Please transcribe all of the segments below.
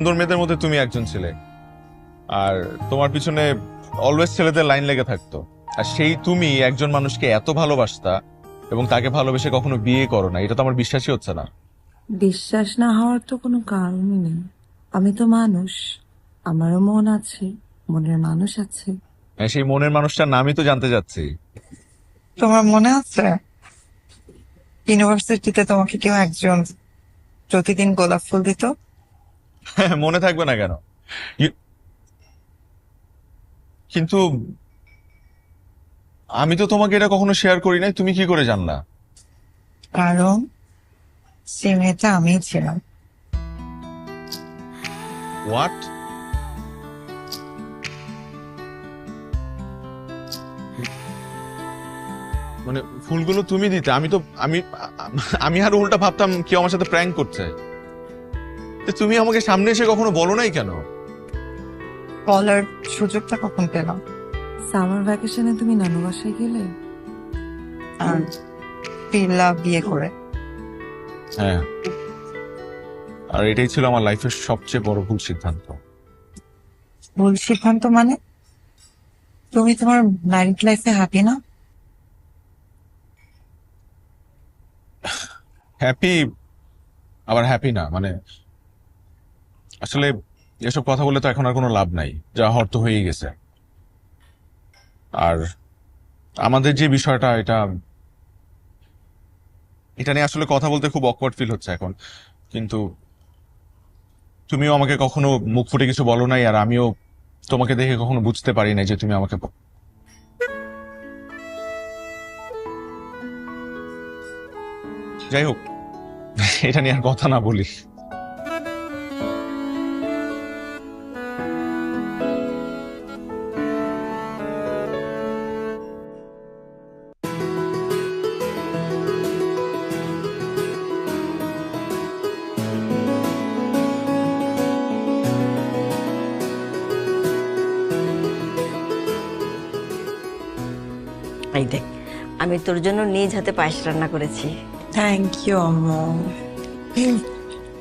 সুন্দর মেয়েদের মধ্যে তুমি একজন ছিলে, আর তোমার পিছনে অলওয়েজ ছেলেদের লাইন লেগে থাকতো। আর সেই তুমি একজন মানুষকে এত ভালোবাসতা এবং তাকে ভালোবেসে কখনো বিয়ে করো না, এটা তো আমার বিশ্বাসই হচ্ছে না। বিশ্বাস না হওয়ার তো কোনো কারণই নেই। আমি তো মানুষ, আমারও মন আছে, মনের মানুষ আছে। হ্যাঁ, সেই মনের মানুষটার নামই তো জানতে চাচ্ছি। তোমার মনে আছে ইউনিভার্সিটিতে তোমাকে কেউ একজন প্রতিদিন গোলাপ ফুল দিত? হ্যাঁ, মনে থাকবে না কেন? ইউ- কিন্তু আমি তো তোমাকে এটা কখনো শেয়ার করি নাই, তুমি কি করে জানলা? কারণ সে মেয়েটা আমিই ছিলাম। হোয়াট? মানে ফুলগুলো তুমি দিতে? আমি আর উল্টা ভাবতাম কেউ আমার সাথে প্র্যাঙ্ক করছে। তো তুমি আমাকে সামনে এসে কখনো বলো নাই কেন? বলার সুযোগটা কখন পেলাম? সামার ভ্যাকেশনে তুমি নানু বাসায় গেলে? আর ফিরলা বিয়ে করে। হ্যাঁ, আর এটাই ছিল আমার লাইফের সবচেয়ে বড় ভুল সিদ্ধান্ত। ভুল সিদ্ধান্ত মানে? তুমি তোমার ম্যারিড লাইফে হ্যাপি না? হ্যাপি আবার হ্যাপি না, মানে আসলে এসব কথা বলে তো এখন আর কোনো লাভ নাই, যা হওয়ার তো হয়েই গেছে। আর আমাদের যে বিষয়টা, এটা এটা নিয়ে আসলে কথা বলতে খুব অকওয়ার্ড ফিল হচ্ছে এখন। কিন্তু তুমিও আমাকে কখনো মুখ ফুটে কিছু বলো নাই, আর আমিও তোমাকে দেখে কখনো বুঝতে পারি নাই যে তুমি আমাকে যাই হোক, এটা নিয়ে আর কথা না বলি। এই দেখ, আমি তোর জন্য নিজ হাতে পায়েস রান্না করেছি। থ্যাংক ইউ আম্মু।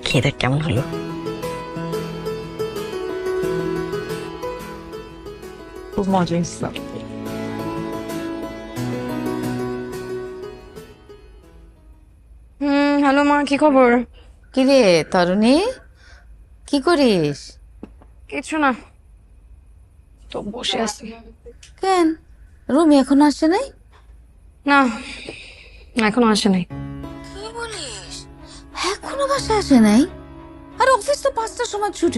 খেয়ে দেখ কেমন হলো। খুব মজা হয়েছিল। হ্যালো মা, কি খবর? কিরে তরুণী, কি করিস? কিছু না, তো বসে আছি। কেন, রুমি এখন আসে নাই? না, এখনো আসে নাই। কি বলিস, এখনো বাসায় আসে নাই? আর অফিস তো 5টার সময় ছুটি।